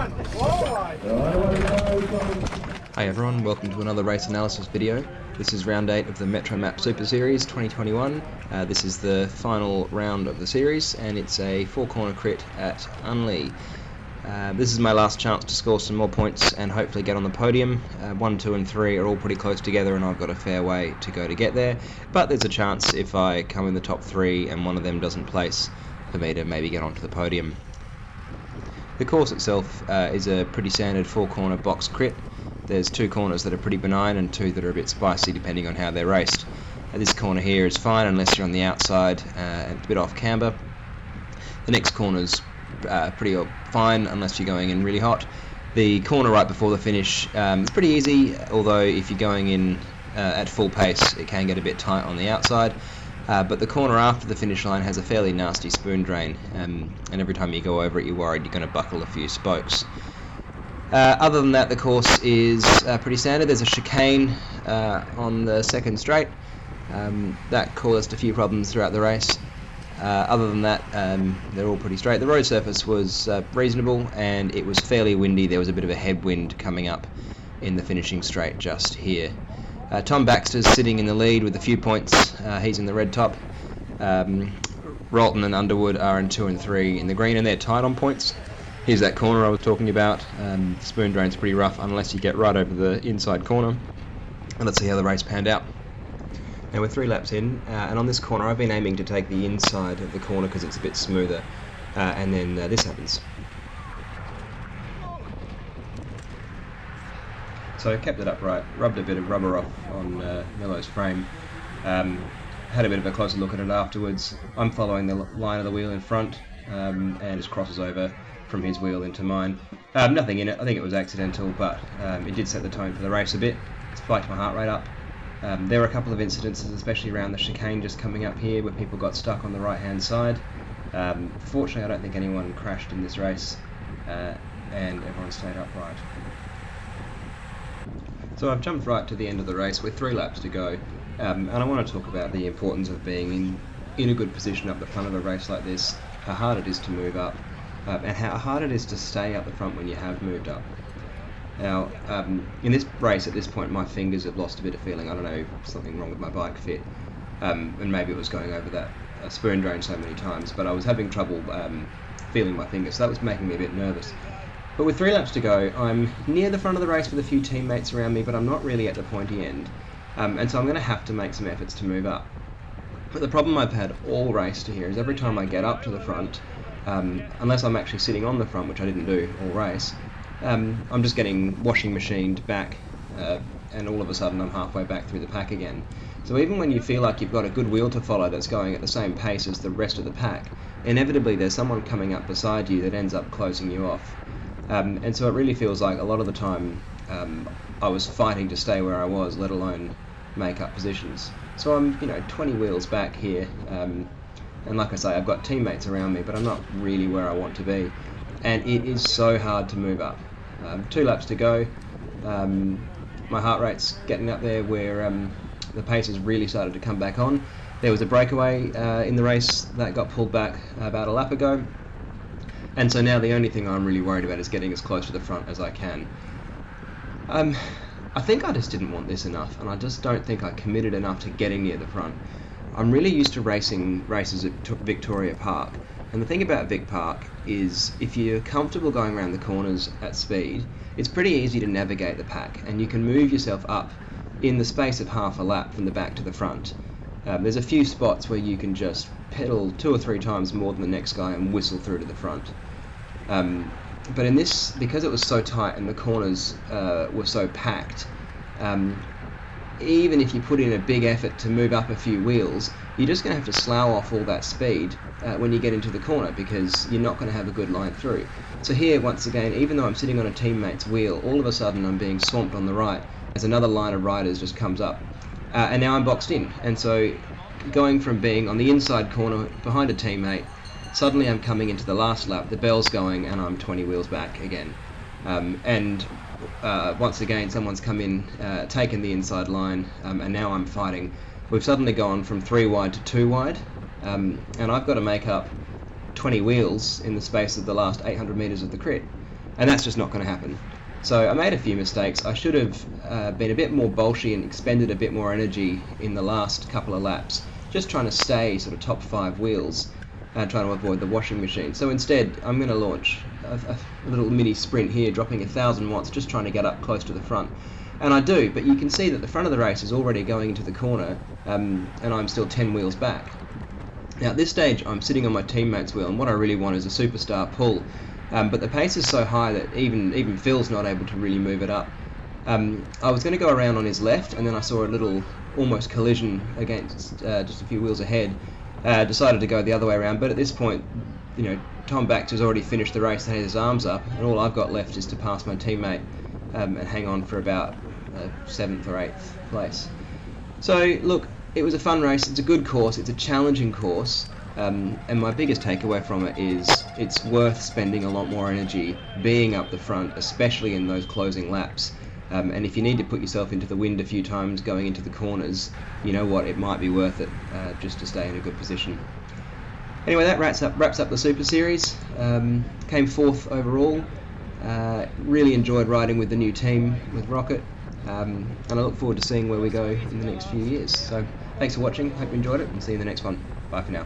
Hi everyone, welcome to another race analysis video. This is round 8 of the Metro Map Super Series 2021. This is the final round of the series and it's a 4-corner crit at Unley. This is my last chance to score some more points and hopefully get on the podium. 1, 2 and 3 are all pretty close together and I've got a fair way to go to get there, but there's a chance if I come in the top 3 and one of them doesn't place for me to maybe get onto the podium. The course itself is a pretty standard 4-corner box crit. There's 2 corners that are pretty benign and 2 that are a bit spicy depending on how they're raced. This corner here is fine unless you're on the outside and it's a bit off camber. The next corner's pretty fine unless you're going in really hot. The corner right before the finish is pretty easy, although if you're going in at full pace it can get a bit tight on the outside. But the corner after the finish line has a fairly nasty spoon drain, and every time you go over it you're worried you're going to buckle a few spokes. Other than that, the course is pretty standard. There's a chicane on the second straight. That caused a few problems throughout the race. Other than that, they're all pretty straight. The road surface was reasonable and it was fairly windy. There was a bit of a headwind coming up in the finishing straight just here. Tom Baxter's sitting in the lead with a few points. He's in the red top. Rolton and Underwood are in 2 and 3 in the green and they're tied on points. Here's that corner I was talking about. The spoon drain's pretty rough unless you get right over the inside corner. And let's see how the race panned out. Now we're 3 laps in, and on this corner I've been aiming to take the inside of the corner because it's a bit smoother, and then this happens. So I kept it upright, rubbed a bit of rubber off on Mello's frame, had a bit of a closer look at it afterwards. I'm following the line of the wheel in front, and it crosses over from his wheel into mine. Nothing in it, I think it was accidental, but it did set the tone for the race a bit. It spiked my heart rate up. There were a couple of incidences, especially around the chicane just coming up here, where people got stuck on the right hand side. Fortunately I don't think anyone crashed in this race, and everyone stayed upright. So I've jumped right to the end of the race with 3 laps to go, and I want to talk about the importance of being in a good position up the front of a race like this, how hard it is to move up, and how hard it is to stay up the front when you have moved up. Now, in this race at this point my fingers have lost a bit of feeling. I don't know, something wrong with my bike fit, and maybe it was going over that spoon drain so many times, but I was having trouble feeling my fingers, so that was making me a bit nervous. But with 3 laps to go, I'm near the front of the race with a few teammates around me, but I'm not really at the pointy end, and so I'm going to have to make some efforts to move up. But the problem I've had all race to here is every time I get up to the front, unless I'm actually sitting on the front, which I didn't do all race, I'm just getting washing machined back, and all of a sudden I'm halfway back through the pack again. So even when you feel like you've got a good wheel to follow that's going at the same pace as the rest of the pack, inevitably there's someone coming up beside you that ends up closing you off. And so it really feels like a lot of the time I was fighting to stay where I was, let alone make up positions. So I'm 20 wheels back here, and like I say, I've got teammates around me, but I'm not really where I want to be. And it is so hard to move up. 2 laps to go. My heart rate's getting up there where the pace has really started to come back on. There was a breakaway in the race that got pulled back about a lap ago. And so now the only thing I'm really worried about is getting as close to the front as I can. I think I just didn't want this enough, and I just don't think I committed enough to getting near the front. I'm really used to racing races at Victoria Park, and the thing about Vic Park is if you're comfortable going around the corners at speed, it's pretty easy to navigate the pack, and you can move yourself up in the space of half a lap from the back to the front. There's a few spots where you can just pedal 2 or 3 times more than the next guy and whistle through to the front. But in this, because it was so tight and the corners were so packed, even if you put in a big effort to move up a few wheels, you're just going to have to slough off all that speed when you get into the corner because you're not going to have a good line through. So here, once again, even though I'm sitting on a teammate's wheel, all of a sudden I'm being swamped on the right as another line of riders just comes up. And now I'm boxed in, and so going from being on the inside corner behind a teammate, suddenly I'm coming into the last lap, the bell's going, and I'm 20 wheels back again. Once again, someone's come in, taken the inside line, and now I'm fighting. We've suddenly gone from 3 wide to 2 wide, and I've got to make up 20 wheels in the space of the last 800 metres of the crit. and that's just not going to happen. So I made a few mistakes. I should have been a bit more bolshy and expended a bit more energy in the last couple of laps, just trying to stay sort of top 5 wheels, trying to avoid the washing machine. So instead, I'm going to launch a little mini sprint here, dropping 1,000 watts, just trying to get up close to the front. And I do, but you can see that the front of the race is already going into the corner, and I'm still 10 wheels back. Now at this stage, I'm sitting on my teammate's wheel, and what I really want is a superstar pull. But the pace is so high that even Phil's not able to really move it up. I was going to go around on his left, and then I saw a little almost collision against just a few wheels ahead. Decided to go the other way around, but at this point, Tom Baxter's already finished the race and had his arms up, and all I've got left is to pass my teammate and hang on for about 7th or 8th place. So look, it was a fun race. It's a good course. It's a challenging course. And my biggest takeaway from it is it's worth spending a lot more energy being up the front, especially in those closing laps. And if you need to put yourself into the wind a few times going into the corners, you know what, it might be worth it just to stay in a good position. Anyway, that wraps up the Super Series. Came 4th overall. Really enjoyed riding with the new team with Rocket. And I look forward to seeing where we go in the next few years. So thanks for watching, hope you enjoyed it, and see you in the next one. Bye for now.